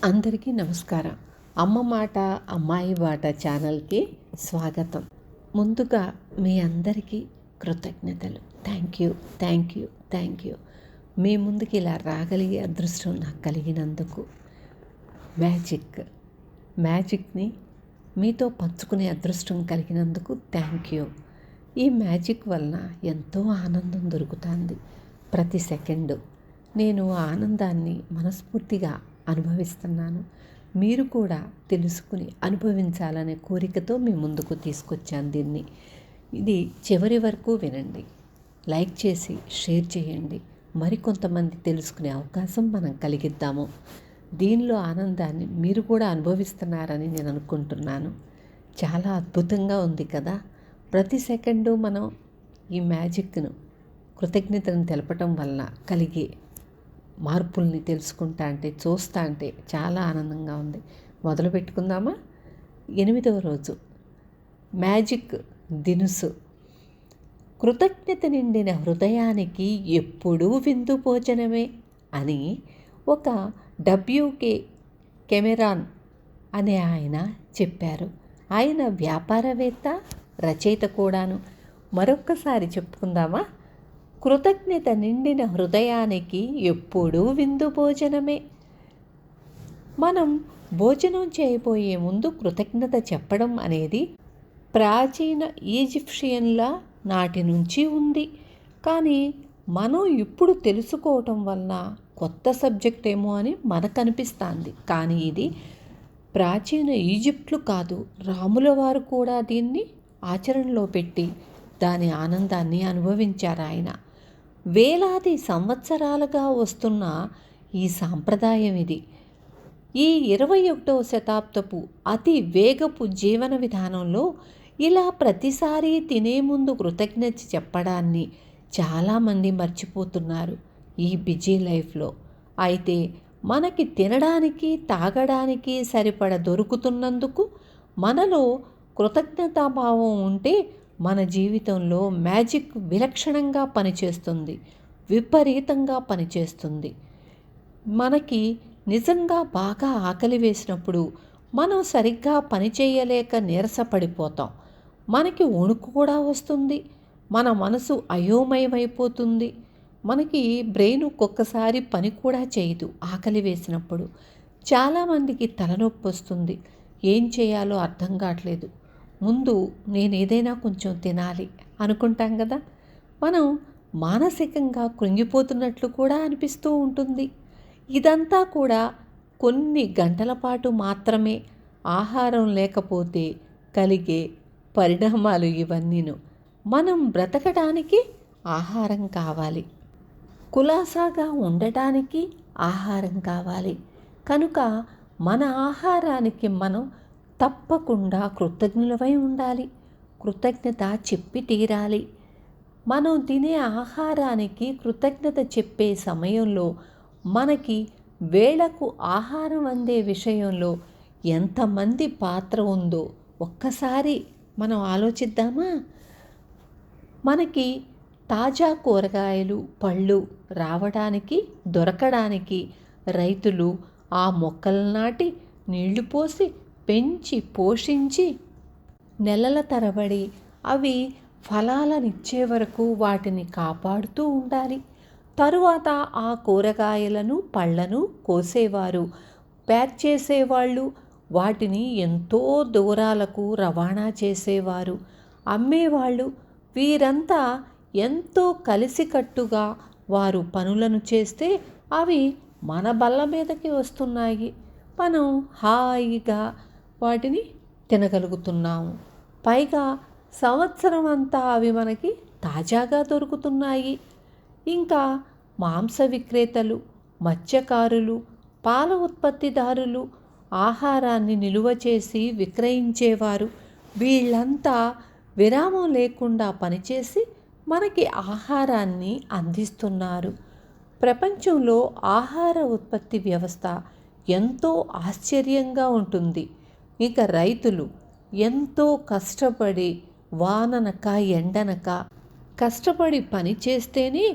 అందరికీ నమస్కారం. అమ్మ మాట అమ్మాయి బాట ఛానల్కి స్వాగతం. ముందుగా మీ అందరికీ కృతజ్ఞతలు. Thank you. మీ ముందుకి ఇలా రాగలిగే అదృష్టం నాకు కలిగినందుకు. మ్యాజిక్ని మీతో పంచుకునే అదృష్టం కలిగినందుకు థ్యాంక్ యూ. ఈ మ్యాజిక్ వలన ఎంతో ఆనందం దొరుకుతుంది. ప్రతి సెకండు నేను ఆనందాన్ని మనస్ఫూర్తిగా అనుభవిస్తున్నాను. మీరు కూడా తెలుసుకుని అనుభవించాలనే కోరికతో మీ ముందుకు తీసుకొచ్చాను దీన్ని. ఇది చివరి వరకు వినండి, లైక్ చేసి షేర్ చేయండి. మరికొంతమంది తెలుసుకునే అవకాశం మనం కలిగిద్దాము. దీనిలో ఆనందాన్ని మీరు కూడా అనుభవిస్తున్నారని నేను అనుకుంటున్నాను. చాలా అద్భుతంగా ఉంది కదా. ప్రతి సెకండు మనం ఈ మ్యాజిక్ను కృతజ్ఞతను తెలపటం వలన కలిగే మార్పుల్ని చూస్తా అంటే చాలా ఆనందంగా ఉంది. మొదలు పెట్టుకుందామా? 8వ రోజు మ్యాజిక్ దినుసు. కృతజ్ఞత నిండిన హృదయానికి ఎప్పుడూ విందు భోజనమే అని ఒక WK కెమెరాన్ అనే ఆయన చెప్పారు. ఆయన వ్యాపారవేత్త, రచయిత కూడాను. మరొక్కసారి చెప్పుకుందామా? కృతజ్ఞత నిండిన హృదయానికి ఎప్పుడూ విందు భోజనమే. మనం భోజనం చేయబోయే ముందు కృతజ్ఞత చెప్పడం అనేది ప్రాచీన ఈజిప్షియన్ల నాటి నుంచి ఉంది. కానీ మనం ఇప్పుడు తెలుసుకోవటం వలన కొత్త సబ్జెక్ట్ ఏమో అని మనకు అనిపిస్తుంది. కానీ ఇది ప్రాచీన ఈజిప్ట్లు కాదు, రాముల వారు కూడా దీన్ని ఆచరణలో పెట్టి దాని ఆనందాన్ని అనుభవించారు. ఆయన వేలాది సంవత్సరాలుగా వస్తున్న ఈ సాంప్రదాయం ఇది. ఈ 21వ శతాబ్దపు అతి వేగపు జీవన విధానంలో ఇలా ప్రతిసారి తినే ముందు కృతజ్ఞత చెప్పడాన్ని చాలామంది మర్చిపోతున్నారు ఈ బిజీ లైఫ్లో. అయితే మనకి తినడానికి, తాగడానికి సరిపడ దొరుకుతున్నందుకు మనలో కృతజ్ఞతాభావం ఉంటే మన జీవితంలో మ్యాజిక్ విలక్షణంగా పనిచేస్తుంది, విపరీతంగా పనిచేస్తుంది. మనకి నిజంగా బాగా ఆకలి వేసినప్పుడు మనం సరిగ్గా పని చేయలేక నీరసపడిపోతాం. మనకి వణుకు కూడా వస్తుంది, మన మనసు అయోమయమైపోతుంది. మనకి బ్రెయిన్ ఒక్కొక్కసారి పని కూడా చేయదు ఆకలి వేసినప్పుడు. చాలామందికి తలనొప్పి వస్తుంది, ఏం చేయాలో అర్థం కావట్లేదు. ముందు నేను ఏదైనా కొంచెం తినాలి అనుకుంటాం కదా. మనం మానసికంగా కృంగిపోతున్నట్లు కూడా అనిపిస్తూ ఉంటుంది. ఇదంతా కూడా కొన్ని గంటల పాటు మాత్రమే. ఆహారం లేకపోతే కలిగే పరిణామాలు ఇవన్నీను. మనం బ్రతకడానికి ఆహారం కావాలి, కులాసాగా ఉండటానికి ఆహారం కావాలి. కనుక మన ఆహారానికి మనం తప్పకుండా కృతజ్ఞులమై ఉండాలి, కృతజ్ఞత చెప్పి తీరాలి. మనం తినే ఆహారానికి కృతజ్ఞత చెప్పే సమయంలో మనకి వేళకు ఆహారం అందే విషయంలో ఎంతమంది పాత్ర ఉందో ఒక్కసారి మనం ఆలోచిద్దామా? మనకి తాజా కూరగాయలు, పళ్ళు రావడానికి, దొరకడానికి రైతులు ఆ మొక్కలు నాటి, నీళ్లు పోసి, పెంచి, పోషించి నెలల తరబడి అవి ఫలాలనిచ్చే వరకు వాటిని కాపాడుతూ ఉండాలి. తరువాత ఆ కూరగాయలను, పళ్ళను కోసేవారు, ప్యాక్ చేసేవాళ్ళు, వాటిని ఎంతో దూరాలకు రవాణా చేసేవారు, అమ్మేవాళ్ళు. వీరంతా ఎంతో కలిసికట్టుగా వారు పనులను చేస్తే అవి మన బల్ల మీదకి వస్తున్నాయి. మనం హాయిగా వాటిని తినగలుగుతున్నాము. పైగా సంవత్సరం అంతా అవి మనకి తాజాగా దొరుకుతున్నాయి. ఇంకా మాంస విక్రేతలు, మత్స్యకారులు, పాల ఉత్పత్తిదారులు, ఆహారాన్ని నిలువ చేసి విక్రయించేవారు, వీళ్ళంతా విరామం లేకుండా పనిచేసి మనకి ఆహారాన్ని అందిస్తున్నారు. ప్రపంచంలో ఆహార ఉత్పత్తి వ్యవస్థ ఎంతో ఆశ్చర్యంగా ఉంటుంది. ఇక రైతులు ఎంతో కష్టపడి వాననక ఎండనక కష్టపడి పని చేస్తేనే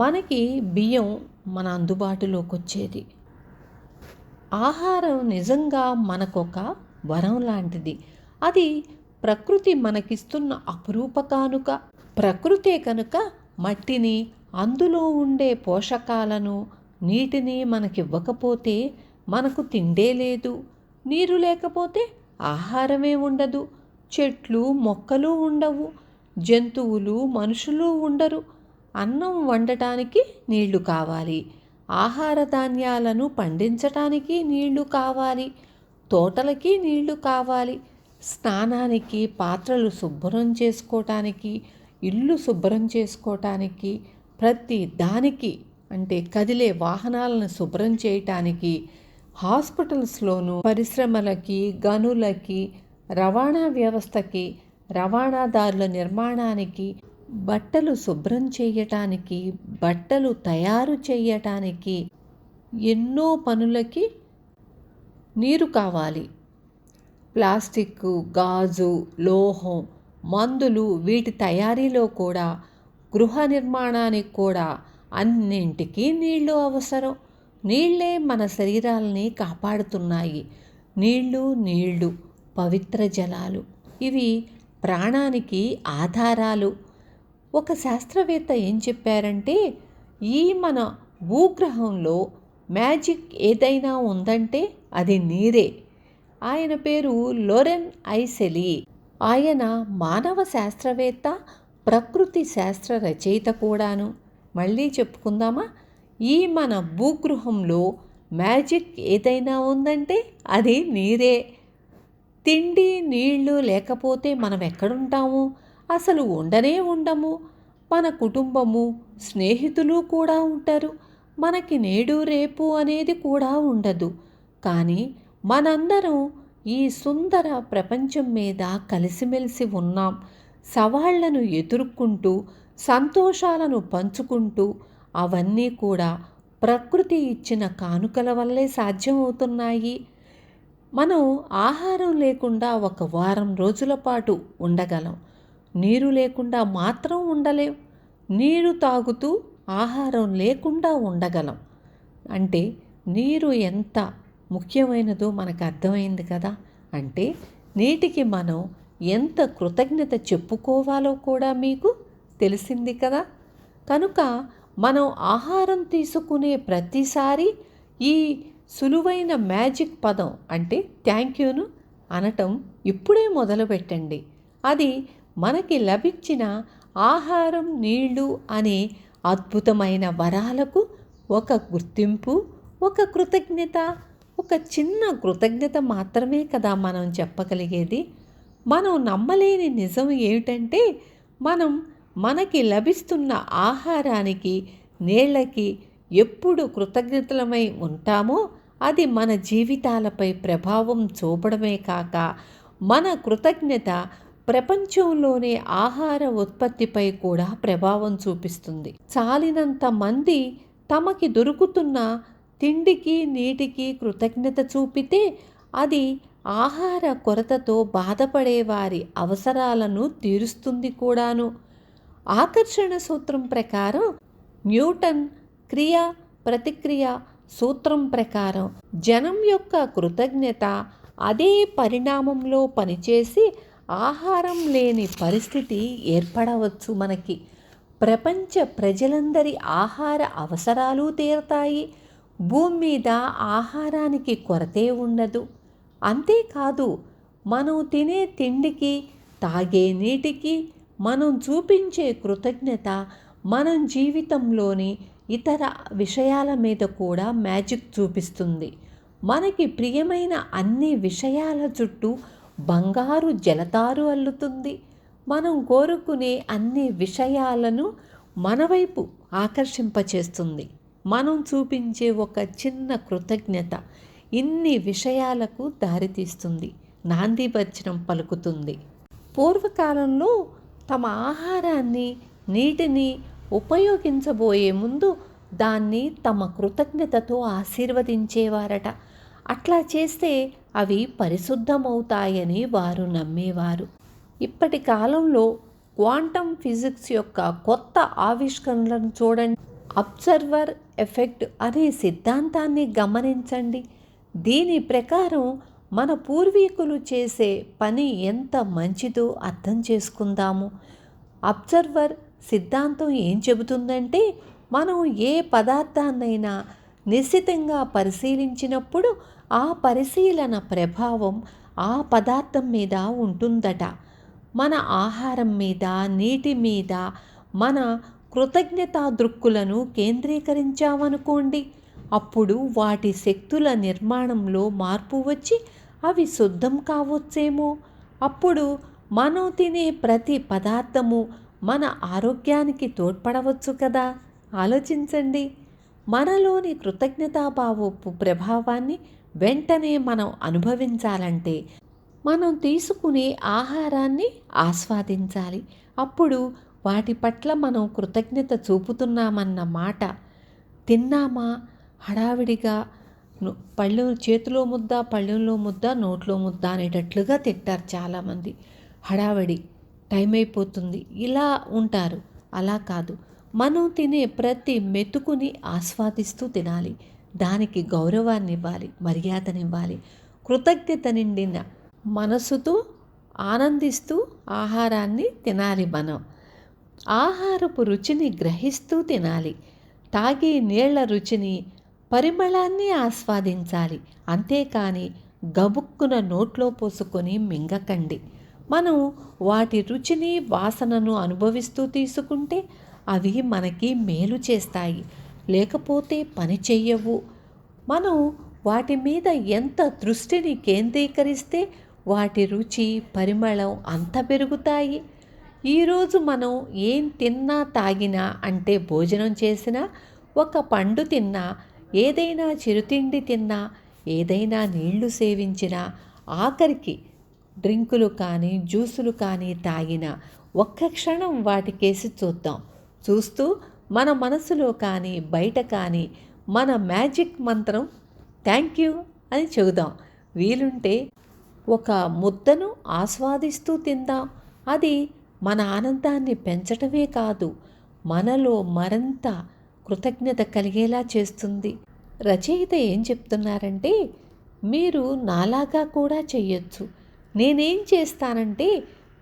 మనకి బియ్యం మన అందుబాటులోకి వచ్చేది. ఆహారం నిజంగా మనకొక వరం లాంటిది. అది ప్రకృతి మనకిస్తున్న అపురూప కానుక. ప్రకృతే కనుక మట్టిని, అందులో ఉండే పోషకాలను, నీటిని మనకివ్వకపోతే మనకు తిండే లేదు. నీరు లేకపోతే ఆహారమే ఉండదు. చెట్లు, మొక్కలు ఉండవు. జంతువులు, మనుషులు ఉండరు. అన్నం వండటానికి నీళ్లు కావాలి. ఆహార ధాన్యాలను పండించటానికి నీళ్లు కావాలి. తోటలకి నీళ్లు కావాలి. స్నానానికి, పాత్రలు శుభ్రం చేసుకోవటానికి, ఇల్లు శుభ్రం చేసుకోవటానికి, ప్రతి దానికి అంటే కదిలే వాహనాలను శుభ్రం చేయటానికి, హాస్పిటల్స్లోనూ, పరిశ్రమలకి, గనులకి, రవాణా వ్యవస్థకి, రవాణాదారుల నిర్మాణానికి, బట్టలు శుభ్రం చేయటానికి, బట్టలు తయారు చేయటానికి, ఎన్నో పనులకి నీరు కావాలి. ప్లాస్టిక్, గాజు, లోహం, మందులు, వీటి తయారీలో కూడా, గృహ నిర్మాణానికి కూడా అన్నింటికీ నీళ్లు అవసరం. నీళ్లే మన శరీరాలని కాపాడుతున్నాయి. నీళ్లు పవిత్ర జలాలు. ఇవి ప్రాణానికి ఆధారాలు. ఒక శాస్త్రవేత్త ఏం చెప్పారంటే, ఈ మన భూగ్రహంలో మ్యాజిక్ ఏదైనా ఉందంటే అది నీరే. ఆయన పేరు లోరెన్ ఐసెలీ. ఆయన మానవ శాస్త్రవేత్త, ప్రకృతి శాస్త్ర రచయిత కూడాను. మళ్ళీ చెప్పుకుందామా? ఈ మన భూగృహంలో మ్యాజిక్ ఏదైనా ఉందంటే అది నీరే. తిండి, నీళ్లు లేకపోతే మనం ఎక్కడుంటాము? అసలు ఉండనే ఉండము. మన కుటుంబము, స్నేహితులు కూడా ఉంటారు. మనకి నేడు రేపు అనేది కూడా ఉండదు. కానీ మనందరం ఈ సుందర ప్రపంచం మీద కలిసిమెలిసి ఉన్నాం. సవాళ్లను ఎదుర్కొంటూ, సంతోషాలను పంచుకుంటూ, అవన్నీ కూడా ప్రకృతి ఇచ్చిన కానుకల వల్లే సాధ్యమవుతున్నాయి. మనం ఆహారం లేకుండా ఒక వారం రోజుల పాటు ఉండగలం. నీరు లేకుండా మాత్రం ఉండలేం. నీరు తాగుతూ ఆహారం లేకుండా ఉండగలం. అంటే నీరు ఎంత ముఖ్యమైనదో మనకు అర్థమైంది కదా. అంటే నీటికి మనం ఎంత కృతజ్ఞత చెప్పుకోవాలో కూడా మీకు తెలిసింది కదా. కనుక మనం ఆహారం తీసుకునే ప్రతిసారి ఈ సులువైన మ్యాజిక్ పదం అంటే థ్యాంక్ యూను అనటం ఇప్పుడే మొదలుపెట్టండి. అది మనకి లభించిన ఆహారం, నీళ్లు అనే అద్భుతమైన వరాలకు ఒక గుర్తింపు, ఒక కృతజ్ఞత. ఒక చిన్న కృతజ్ఞత మాత్రమే కదా మనం చెప్పగలిగేది. మనం నమ్మలేని నిజం ఏమిటంటే, మనకి లభిస్తున్న ఆహారానికి, నీళ్ళకి ఎప్పుడు కృతజ్ఞతలమై ఉంటామో అది మన జీవితాలపై ప్రభావం చూపడమే కాక, మన కృతజ్ఞత ప్రపంచంలోనే ఆహార ఉత్పత్తిపై కూడా ప్రభావం చూపిస్తుంది. చాలినంత మంది తమకి దొరుకుతున్న తిండికి, నీటికి కృతజ్ఞత చూపితే అది ఆహార కొరతతో బాధపడే వారి అవసరాలను తీరుస్తుంది కూడాను. ఆకర్షణ సూత్రం ప్రకారం, న్యూటన్ క్రియ ప్రతిక్రియ సూత్రం ప్రకారం జనం యొక్క కృతజ్ఞత అదే పరిణామంలో పనిచేసి ఆహారం లేని పరిస్థితి ఏర్పడవచ్చు. మనకి ప్రపంచ ప్రజలందరి ఆహార అవసరాలు తీరతాయి. భూమి మీద ఆహారానికి కొరతే ఉండదు. అంతేకాదు, మనం తినే తిండికి, తాగే నీటికి మనం చూపించే కృతజ్ఞత మనం జీవితంలోని ఇతర విషయాల మీద కూడా మ్యాజిక్ చూపిస్తుంది. మనకి ప్రియమైన అన్ని విషయాల చుట్టూ బంగారు జలతారు అల్లుతుంది. మనం కోరుకునే అన్ని విషయాలను మన వైపు ఆకర్షింపచేస్తుంది. మనం చూపించే ఒక చిన్న కృతజ్ఞత ఇన్ని విషయాలకు దారితీస్తుంది, నాందివచనం పలుకుతుంది. పూర్వకాలంలో తమ ఆహారాన్ని, నీటిని ఉపయోగించబోయే ముందు దాన్ని తమ కృతజ్ఞతతో ఆశీర్వదించేవారట. అట్లా చేస్తే అవి పరిశుద్ధమవుతాయని వారు నమ్మేవారు. ఇప్పటి కాలంలో క్వాంటమ్ ఫిజిక్స్ యొక్క కొత్త ఆవిష్కరణలను చూడండి. అబ్జర్వర్ ఎఫెక్ట్ అనే సిద్ధాంతాన్ని గమనించండి. దీని ప్రకారం మన పూర్వీకులు చేసే పని ఎంత మంచిదో అర్థం చేసుకుందాము. అబ్జర్వర్ సిద్ధాంతం ఏం చెబుతుందంటే, మనం ఏ పదార్థాన్నైనా నిశితంగా పరిశీలించినప్పుడు ఆ పరిశీలన ప్రభావం ఆ పదార్థం మీద ఉంటుందట. మన ఆహారం మీద, నీటి మీద మన కృతజ్ఞతా దృక్కులను కేంద్రీకరించామనుకోండి, అప్పుడు వాటి శక్తుల నిర్మాణంలో మార్పు వచ్చి అవి శుద్ధం కావచ్చేమో. అప్పుడు మనం తినే ప్రతి పదార్థము మన ఆరోగ్యానికి తోడ్పడవచ్చు కదా. ఆలోచించండి. మనలోని కృతజ్ఞతాభావపు ప్రభావాన్ని వెంటనే మనం అనుభవించాలంటే మనం తీసుకునే ఆహారాన్ని ఆస్వాదించాలి. అప్పుడు వాటి పట్ల మనం కృతజ్ఞత చూపుతున్నామన్న మాట. తిన్నామా హడావిడిగా పళ్ళు చేతిలో ముద్ద, పళ్ళెంలో ముద్ద, నోట్లో ముద్ద అనేటట్లుగా తింటారు చాలామంది. హడావిడి, టైం అయిపోతుంది, ఇలా ఉంటారు. అలా కాదు. మనం తినే ప్రతి మెతుకుని ఆస్వాదిస్తూ తినాలి. దానికి గౌరవాన్ని ఇవ్వాలి, మర్యాదనివ్వాలి. కృతజ్ఞత నిండిన మనసుతో ఆనందిస్తూ ఆహారాన్ని తినాలి. మనం ఆహారపు రుచిని గ్రహిస్తూ తినాలి. తాగే నీళ్ల రుచిని, పరిమళాన్ని ఆస్వాదించాలి. అంతేకాని గబుక్కున నోట్లో పోసుకొని మింగకండి. మనం వాటి రుచిని, వాసనను అనుభవిస్తూ తీసుకుంటే అవి మనకి మేలు చేస్తాయి, లేకపోతే పని చెయ్యవు. మనం వాటి మీద ఎంత దృష్టిని కేంద్రీకరిస్తే వాటి రుచి, పరిమళం అంత పెరుగుతాయి. ఈరోజు మనం ఏం తిన్నా, తాగినా, అంటే భోజనం చేసినా, ఒక పండు తిన్నా, ఏదైనా చిరుతిండి తిన్నా, ఏదైనా నీళ్లు సేవించినా, ఆఖరికి డ్రింకులు కానీ, జ్యూసులు కానీ తాగినా ఒక్క క్షణం వాటికేసి చూద్దాం. చూస్తూ మన మనసులో కానీ, బయట కానీ మన మ్యాజిక్ మంత్రం థ్యాంక్ యూ అని చెబుదాం. వీలుంటే ఒక ముద్దను ఆస్వాదిస్తూ తిందాం. అది మన ఆనందాన్ని పెంచటమే కాదు, మనలో మరింత కృతజ్ఞత కలిగేలా చేస్తుంది. రచయిత ఏం చెప్తున్నారంటే, మీరు నాలాగా కూడా చెయ్యొచ్చు. నేనేం చేస్తానంటే,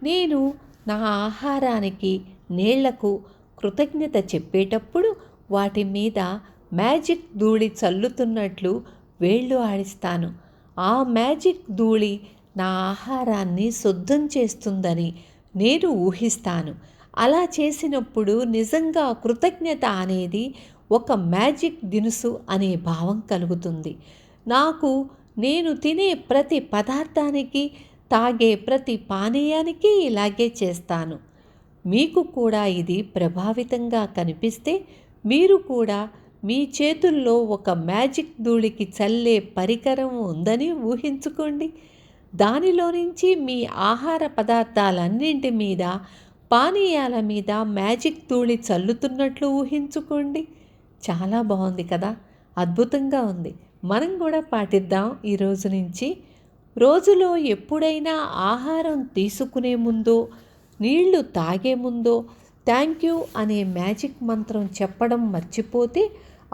నేను నా ఆహారానికి, నీళ్లకు కృతజ్ఞత చెప్పేటప్పుడు వాటి మీద మ్యాజిక్ ధూళి చల్లుతున్నట్లు వేళ్ళు ఆడిస్తాను. ఆ మ్యాజిక్ ధూళి నా ఆహారాన్ని శుద్ధం చేస్తుందని నేను ఊహిస్తాను. అలా చేసినప్పుడు నిజంగా కృతజ్ఞత అనేది ఒక మ్యాజిక్ దినుసు అనే భావం కలుగుతుంది. నేను తినే ప్రతి పదార్థానికి, తాగే ప్రతి పానీయానికి ఇలాగే చేస్తాను. మీకు కూడా ఇది ప్రభావితంగా కనిపిస్తే మీరు కూడా మీ చేతుల్లో ఒక మ్యాజిక్ ధూళికి చల్లే పరికరం ఉందని ఊహించుకోండి. దానిలో నుంచి మీ ఆహార పదార్థాలన్నింటి మీద, పానీయాల మీద మ్యాజిక్ ధూళి చల్లుతున్నట్లు ఊహించుకోండి. చాలా బాగుంది కదా, అద్భుతంగా ఉంది. మనం కూడా పాటిద్దాం ఈ రోజు నుంచి. రోజులో ఎప్పుడైనా ఆహారం తీసుకునే ముందో, నీళ్లు తాగే ముందో థ్యాంక్ యూ అనే మ్యాజిక్ మంత్రం చెప్పడం మర్చిపోతే,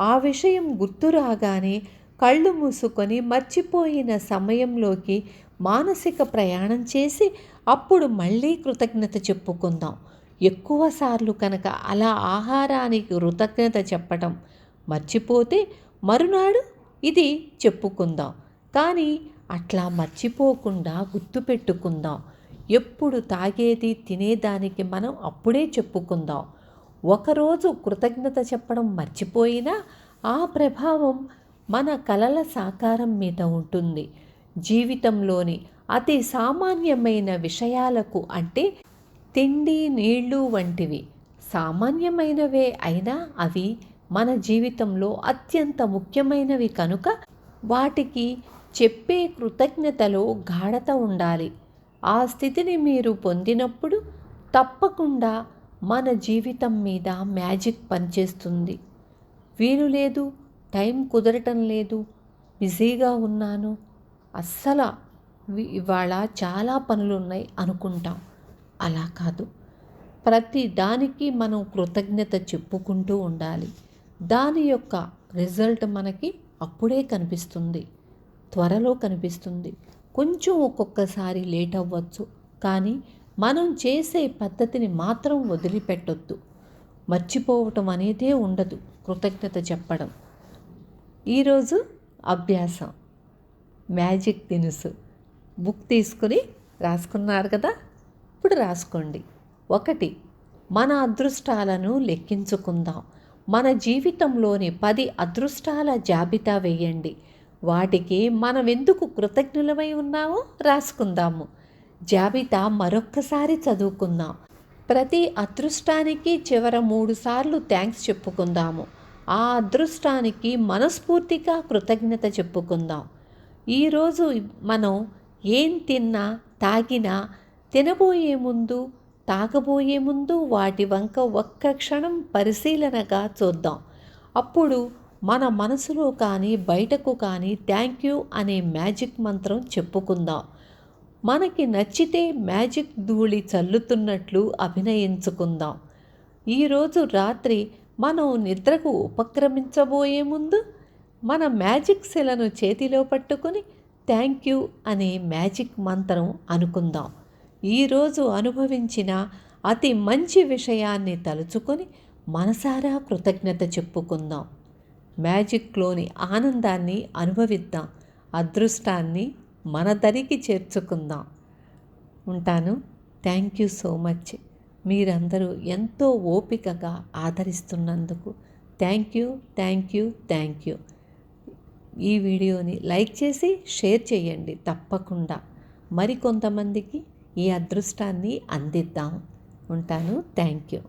ఆ విషయం గుర్తు రాగానే కళ్ళు మూసుకొని మర్చిపోయిన సమయంలోకి మానసిక ప్రయాణం చేసి అప్పుడు మళ్ళీ కృతజ్ఞత చెప్పుకుందాం. ఎక్కువసార్లు కనుక అలా ఆహారానికి కృతజ్ఞత చెప్పటం మర్చిపోతే మరునాడు ఇది చెప్పుకుందాం. కానీ అట్లా మర్చిపోకుండా గుర్తుపెట్టుకుందాం. ఎప్పుడు తాగేది, తినేదానికి మనం అప్పుడే చెప్పుకుందాం. ఒకరోజు కృతజ్ఞత చెప్పడం మర్చిపోయినా ఆ ప్రభావం మన కలల సాకారం మీద ఉంటుంది. జీవితంలోని అతి సామాన్యమైన విషయాలకు, అంటే తిండి, నీళ్లు వంటివి సామాన్యమైనవే అయినా అవి మన జీవితంలో అత్యంత ముఖ్యమైనవి కనుక వాటికి చెప్పే కృతజ్ఞతలో గాఢత ఉండాలి. ఆ స్థితిని మీరు పొందినప్పుడు తప్పకుండా మన జీవితం మీద మ్యాజిక్ పనిచేస్తుంది. వీలు లేదు, టైం కుదరటం లేదు, బిజీగా ఉన్నాను, అస్సలు ఇవాళ చాలా పనులున్నాయి అనుకుంటాం. అలా కాదు, ప్రతి దానికి మనం కృతజ్ఞత చెప్పుకుంటూ ఉండాలి. దాని యొక్క రిజల్ట్ మనకి అప్పుడే కనిపిస్తుంది. త్వరలో కనిపిస్తుంది. కొంచెం ఒక్కొక్కసారి లేట్ అవ్వచ్చు, కానీ మనం చేసే పద్ధతిని మాత్రం వదిలిపెట్టొద్దు. మర్చిపోవటం అనేదే ఉండదు కృతజ్ఞత చెప్పడం. ఈరోజు అభ్యాసం మ్యాజిక్ దినుసు. బుక్ తీసుకుని రాసుకున్నారు కదా, ఇప్పుడు రాసుకోండి. 1. మన అదృష్టాలను లెక్కించుకుందాం. మన జీవితంలోని 10 అదృష్టాల జాబితా వేయండి. వాటికి మనం ఎందుకు కృతజ్ఞులమై ఉన్నామో రాసుకుందాము. జాబితా మరొక్కసారి చదువుకుందాం. ప్రతి అదృష్టానికి చివర 3 సార్లు థ్యాంక్స్ చెప్పుకుందాము. ఆ అదృష్టానికి మనస్ఫూర్తిగా కృతజ్ఞత చెప్పుకుందాం. ఈరోజు మనం ఏం తిన్నా, తాగినా, తినబోయే ముందు, తాగబోయే ముందు వాటి వంక ఒక్క క్షణం పరిశీలనగా చూద్దాం. అప్పుడు మన మనసులో కానీ బయటకు కానీ థ్యాంక్ యూ అనే మ్యాజిక్ మంత్రం చెప్పుకుందాం. మనకి నచ్చితే మ్యాజిక్ ధూళి చల్లుతున్నట్లు అభినయించుకుందాం. ఈరోజు రాత్రి మనం నిద్రకు ఉపక్రమించబోయే ముందు మన మ్యాజిక్ శిలను చేతిలో పట్టుకుని థ్యాంక్ యూ అనే మ్యాజిక్ మంత్రం అనుకుందాం. ఈరోజు అనుభవించిన అతి మంచి విషయాన్ని తలుచుకొని మనసారా కృతజ్ఞత చెప్పుకుందాం. మ్యాజిక్లోని ఆనందాన్ని అనుభవిద్దాం. అదృష్టాన్ని మన దరికి చేర్చుకుందాం. ఉంటాను. Thank you so much. మీరందరూ ఎంతో ఓపికగా ఆదరిస్తున్నందుకు thank you, thank you, thank you. ఈ వీడియోని లైక్ చేసి షేర్ చేయండి తప్పకుండా. మరికొంతమందికి ఈ అదృష్టాన్ని అందిద్దాం. ఉంటాను. Thank you.